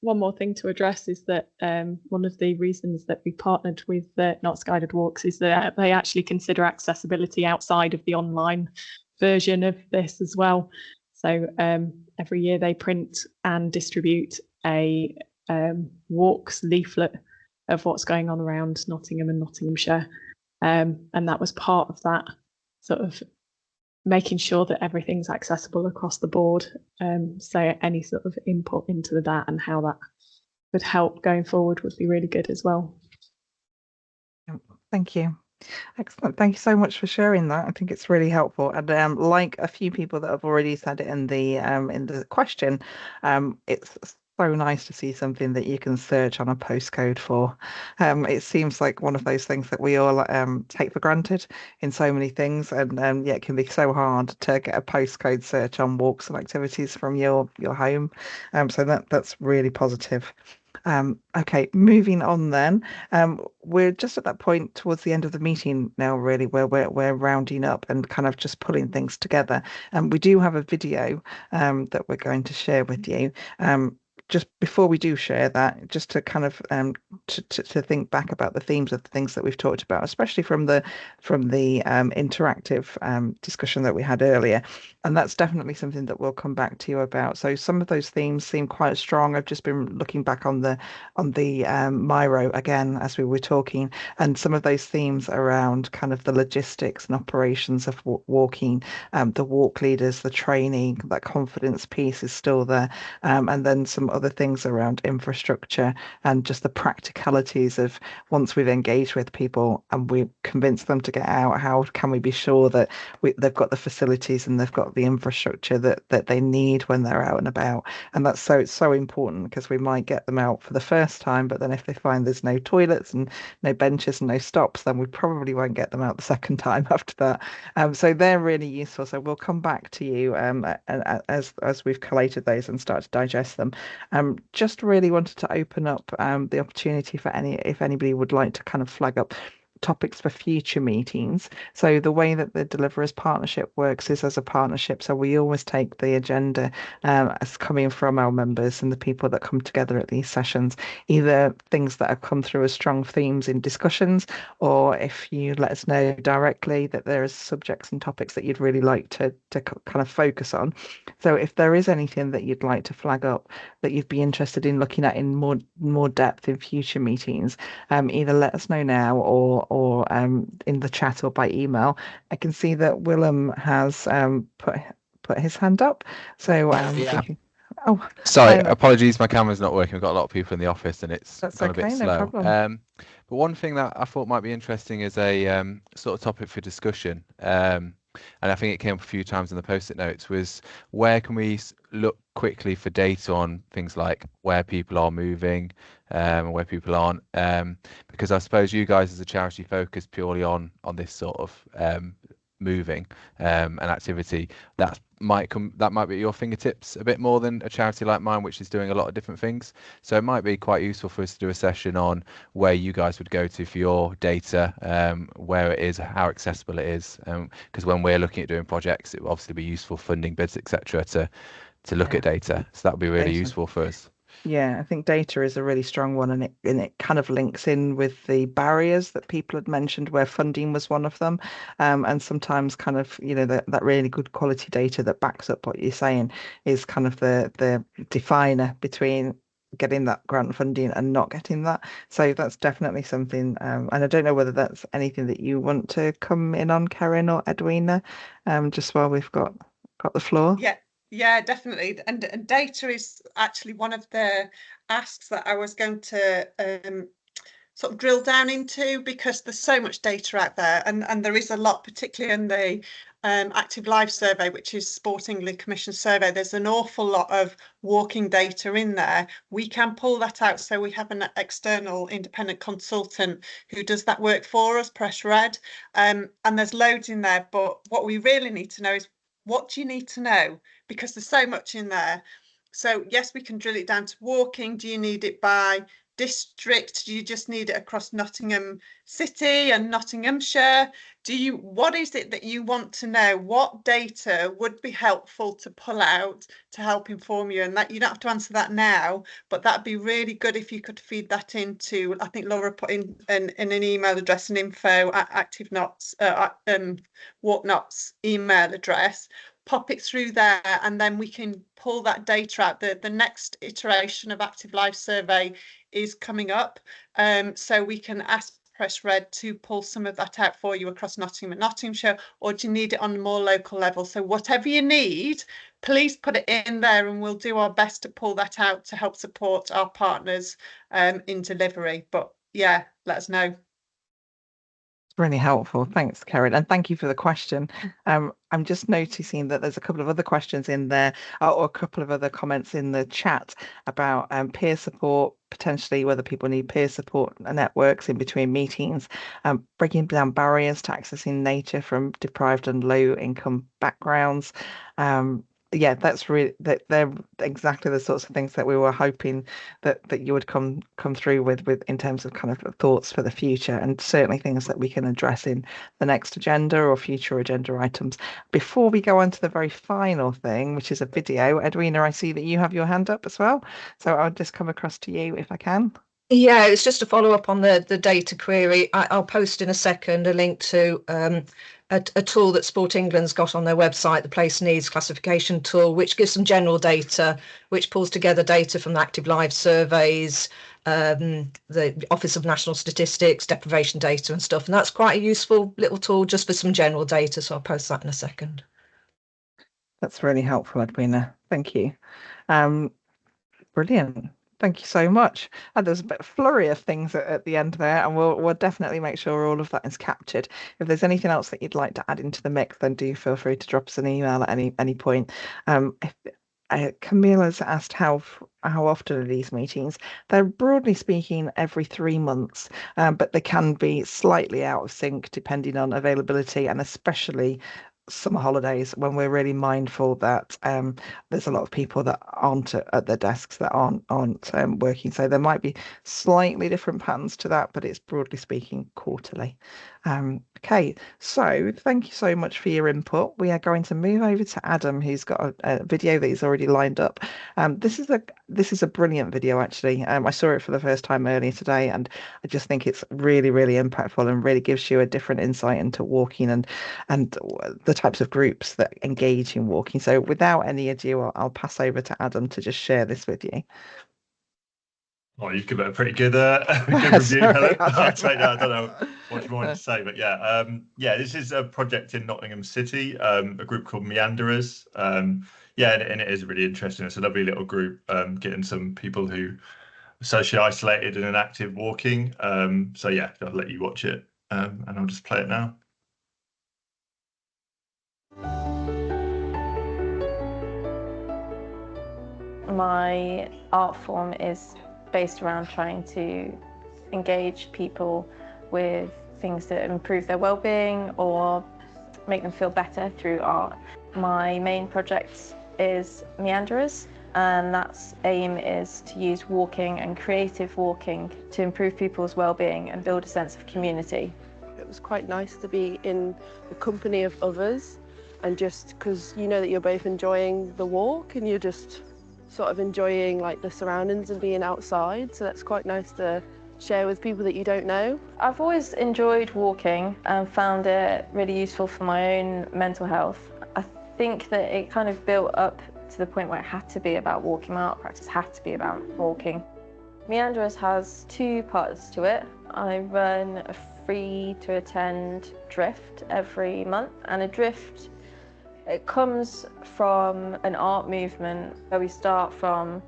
One more thing to address is that one of the reasons that we partnered with Knots Guided Walks is that they actually consider accessibility outside of the online version of this as well. So every year they print and distribute a walks leaflet of what's going on around Nottingham and Nottinghamshire. And that was part of that, sort of making sure that everything's accessible across the board. So any sort of input into that and how that would help going forward would be really good as well. Thank you. Excellent. Thank you so much for sharing that. I think it's really helpful. And like a few people that have already said it in the question, it's so nice to see something that you can search on a postcode for. It seems like one of those things that we all take for granted in so many things, and yeah, it can be so hard to get a postcode search on walks and activities from your home. So that's really positive. Okay, moving on then. We're just at that point towards the end of the meeting now, really, where we're rounding up and kind of just pulling things together. And we do have a video that we're going to share with you. Just before we do share that, just to kind of to think back about the themes of the things that we've talked about, especially from the interactive discussion that we had earlier, and that's definitely something that we'll come back to you about. So some of those themes seem quite strong. I've just been looking back on the Miro again as we were talking, and some of those themes around kind of the logistics and operations of walking, the walk leaders, the training, that confidence piece is still there, and then some other things around infrastructure and just the practicalities of once we've engaged with people and we've convinced them to get out, how can we be sure that they've got the facilities and they've got the infrastructure that they need when they're out and about. And that's so important, because we might get them out for the first time, but then if they find there's no toilets and no benches and no stops, then we probably won't get them out the second time after that. So they're really useful. So we'll come back to you as we've collated those and start to digest them. Just really wanted to open up the opportunity for if anybody would like to kind of flag up topics for future meetings. So the way that the Deliverers Partnership works is as a partnership. So we always take the agenda as coming from our members and the people that come together at these sessions, either things that have come through as strong themes in discussions, or if you let us know directly that there is subjects and topics that you'd really like to kind of focus on. So if there is anything that you'd like to flag up that you'd be interested in looking at in more depth in future meetings, either let us know now or in the chat or by email. I can see that Willem has put his hand up. So yeah. Oh, sorry, apologies, my camera's not working. We've got a lot of people in the office and it's gone okay, a bit slow. No problem. But one thing that I thought might be interesting is a sort of topic for discussion, and I think it came up a few times in the post-it notes, was where can we look quickly for data on things like where people are moving and where people aren't, because I suppose you guys as a charity focus purely on this sort of moving and activity that might be at your fingertips a bit more than a charity like mine, which is doing a lot of different things. So it might be quite useful for us to do a session on where you guys would go to for your data, where it is, how accessible it is, because when we're looking at doing projects, it will obviously be useful funding bids, etc., to look at data. So that would be really useful for us. Yeah, I think data is a really strong one, and it kind of links in with the barriers that people had mentioned, where funding was one of them, and sometimes kind of that really good quality data that backs up what you're saying is kind of the definer between getting that grant funding and not getting that. So that's definitely something, and I don't know whether that's anything that you want to come in on, Karen or Edwina, just while we've got the floor. Yeah, definitely. And data is actually one of the asks that I was going to sort of drill down into, because there's so much data out there, and there is a lot, particularly in the Active Life survey, which is Sport England Commission survey. There's an awful lot of walking data in there. We can pull that out, so we have an external independent consultant who does that work for us, Press Red, and there's loads in there. But what we really need to know is, what do you need to know? Because there's so much in there. So yes, we can drill it down to walking. Do you need it by district? Do you just need it across Nottingham City and Nottinghamshire? What is it that you want to know? What data would be helpful to pull out to help inform you? And that you don't have to answer that now, but that'd be really good if you could feed that into, I think Laura put in an email address and info at Active Knots, Walk Knots email address. Pop it through there, and then we can pull that data out. The next iteration of Active Life Survey is coming up, so we can ask Press Red to pull some of that out for you across Nottingham and Nottinghamshire, or do you need it on a more local level? So whatever you need, please put it in there, and we'll do our best to pull that out to help support our partners in delivery. But yeah, let us know. Really helpful. Thanks, Karen. And thank you for the question. I'm just noticing that there's a couple of other questions in there, or a couple of other comments in the chat about peer support, potentially whether people need peer support networks in between meetings, breaking down barriers to accessing nature from deprived and low income backgrounds. Yeah, that's really that they're exactly the sorts of things that we were hoping that you would come through with in terms of kind of thoughts for the future, and certainly things that we can address in the next agenda or future agenda items. Before we go on to the very final thing, which is a video, Edwina, I see that you have your hand up as well, so I'll just come across to you if I can. Yeah, it's just a follow up on the data query. I'll post in a second a link to a tool that Sport England's got on their website, the Place Needs Classification Tool, which gives some general data, which pulls together data from the Active Life surveys, the Office of National Statistics, deprivation data and stuff. And that's quite a useful little tool just for some general data. So I'll post that in a second. That's really helpful, Edwina. Thank you. Brilliant. Thank you so much. And there's a bit of flurry of things at the end there, and we'll definitely make sure all of that is captured. If there's anything else that you'd like to add into the mix, then do feel free to drop us an email at any point. Camilla's asked how often are these meetings? They're broadly speaking every 3 months, but they can be slightly out of sync depending on availability, and especially summer holidays, when we're really mindful that there's a lot of people that aren't at their desks, that aren't working. So there might be slightly different patterns to that, but it's broadly speaking quarterly. Okay, so thank you so much for your input. We are going to move over to Adam, who's got a video that he's already lined up. This is a brilliant video, actually. I saw it for the first time earlier today, and I just think it's really, really impactful and really gives you a different insight into walking and the types of groups that engage in walking. So without any ado, I'll pass over to Adam to just share this with you. Oh, you've given it a pretty good review, Helen. I'll take that. I don't know what you wanted to say, but yeah, this is a project in Nottingham City, a group called Meanderers. Yeah, and it is really interesting. It's a lovely little group, getting some people who are socially isolated and inactive walking. So yeah, I'll let you watch it, and I'll just play it now. My art form is based around trying to engage people with things that improve their well-being or make them feel better through art. My main project is Meanderers, and that's aim is to use walking and creative walking to improve people's well-being and build a sense of community. It was quite nice to be in the company of others, and just because you know that you're both enjoying the walk and you're just sort of enjoying like the surroundings and being outside, so that's quite nice to share with people that you don't know. I've always enjoyed walking and found it really useful for my own mental health. I think that it kind of built up to the point where it had to be about walking. My art practice had to be about walking. Meanderers has 2 parts to it. I run a free to attend drift every month, and a drift, it comes from an art movement where we start from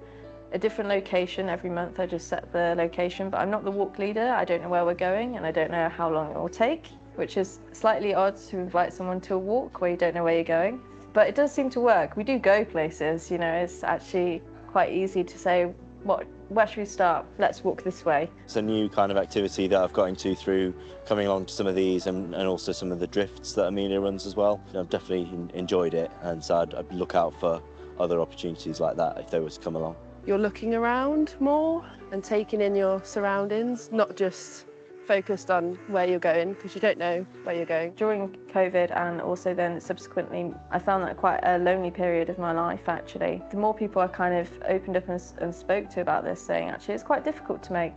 a different location every month. I just set the location, but I'm not the walk leader. I don't know where we're going, and I don't know how long it will take, which is slightly odd to invite someone to a walk where you don't know where you're going. But it does seem to work. We do go places, you know, it's actually quite easy to say, where should we start? Let's walk this way. It's a new kind of activity that I've got into through coming along to some of these and also some of the drifts that Amelia runs as well. I've definitely enjoyed it, and so I'd look out for other opportunities like that if they were to come along. You're looking around more and taking in your surroundings, not just focused on where you're going, because you don't know where you're going. During COVID and also then subsequently, I found that quite a lonely period of my life actually. The more people I kind of opened up and spoke to about this, saying actually it's quite difficult to make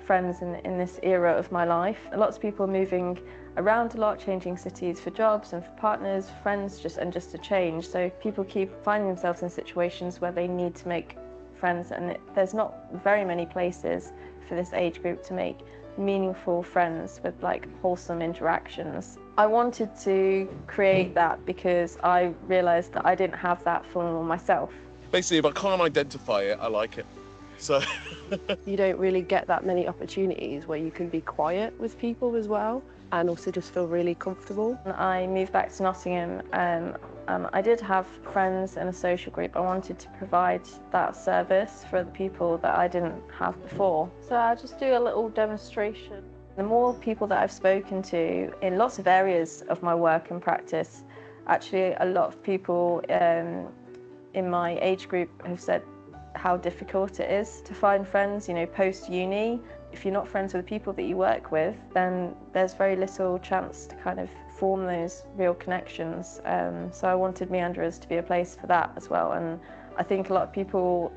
friends in this era of my life. Lots of people are moving around a lot, changing cities for jobs and for partners, friends, just to change. So people keep finding themselves in situations where they need to make friends, and there's not very many places for this age group to make meaningful friends with like wholesome interactions. I wanted to create that because I realised that I didn't have that for myself. Basically, if I can't identify it, I like it. So you don't really get that many opportunities where you can be quiet with people as well and also just feel really comfortable. I moved back to Nottingham. I did have friends in a social group. I wanted to provide that service for the people that I didn't have before. So I'll just do a little demonstration. The more people that I've spoken to in lots of areas of my work and practice, actually a lot of people in my age group have said how difficult it is to find friends, you know, post-uni. If you're not friends with the people that you work with, then there's very little chance to kind of form those real connections. So I wanted Meanderers to be a place for that as well. And I think a lot of people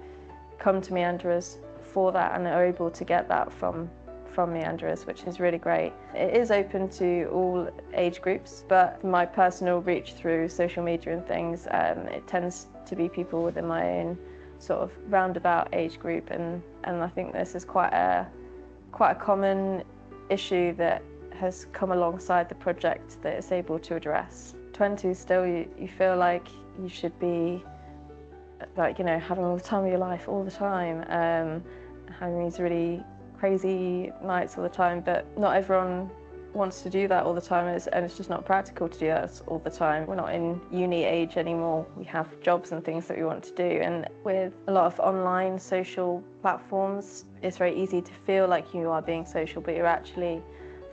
come to Meanderers for that and are able to get that from Meanderers, which is really great. It is open to all age groups, but my personal reach through social media and things, it tends to be people within my own sort of roundabout age group, and I think this is quite a common issue that has come alongside the project that it's able to address. 20 still, you feel like you should be like, you know, having all the time of your life all the time, having these really crazy nights all the time, but not everyone wants to do that all the time, and it's just not practical to do that all the time. We're not in uni age anymore. We have jobs and things that we want to do, and with a lot of online social platforms, it's very easy to feel like you are being social, but you're actually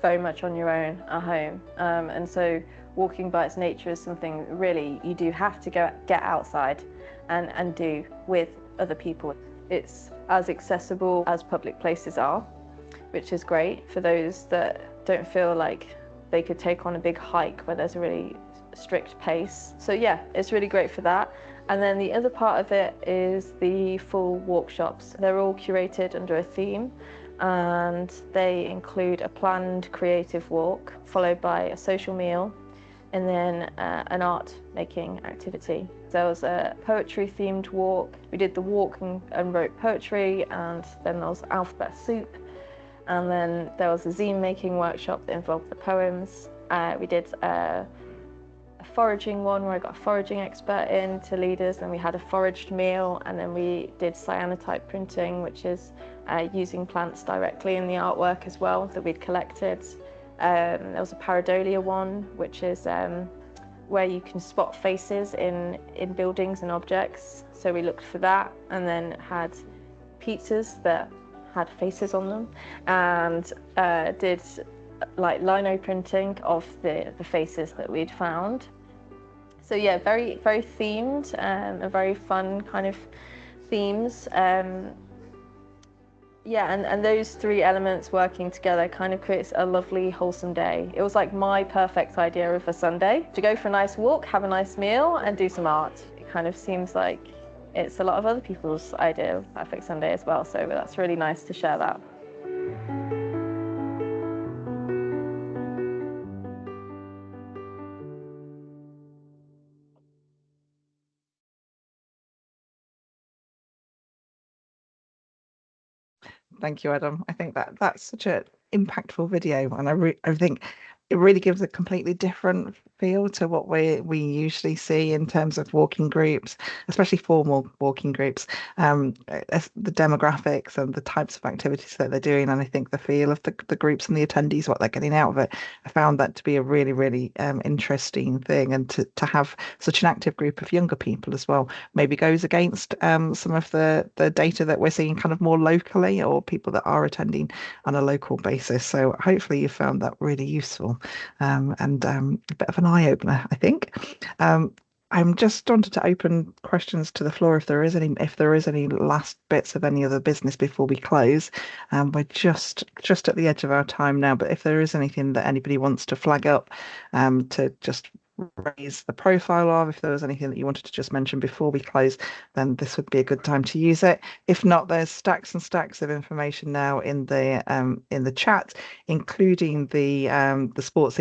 very much on your own at home. And so walking by its nature is something really you do have to get outside and do with other people. It's as accessible as public places are, which is great for those that don't feel like they could take on a big hike where there's a really strict pace. So yeah, it's really great for that. And then the other part of it is the full workshops. They're all curated under a theme, and they include a planned creative walk followed by a social meal and then an art making activity. There was a poetry themed walk. We did the walk and wrote poetry, and then there was alphabet soup. And then there was a zine making workshop that involved the poems. We did a foraging one where I got a foraging expert in to lead us, and we had a foraged meal, and then we did cyanotype printing, which is using plants directly in the artwork as well that we'd collected. There was a pareidolia one, which is where you can spot faces in buildings and objects. So we looked for that, and then had pizzas that had faces on them, and did like lino printing of the faces that we'd found. So yeah, very themed, and very fun kind of themes. Yeah, and those three elements working together kind of creates a lovely, wholesome day. It was like my perfect idea of a Sunday, to go for a nice walk, have a nice meal, and do some art. It kind of seems like it's a lot of other people's idea of perfect Sunday as well, so that's really nice to share that. Thank you, Adam. I think that's such an impactful video, and I think it really gives a completely different feel to what we usually see in terms of walking groups, especially formal walking groups, the demographics and the types of activities that they're doing, and I think the feel of the groups and the attendees, what they're getting out of it. I found that to be a really, really interesting thing, and to have such an active group of younger people as well maybe goes against some of the data that we're seeing kind of more locally, or people that are attending on a local basis. So hopefully you found that really useful, and a bit of an eye-opener, I think. I'm just wanted to open questions to the floor if there is any last bits of any other business before we close. We're just at the edge of our time now, but if there is anything that anybody wants to flag up, to just raise the profile of, if there was anything that you wanted to just mention before we close, then this would be a good time to use it. If not, there's stacks and stacks of information now in the chat, including the Sports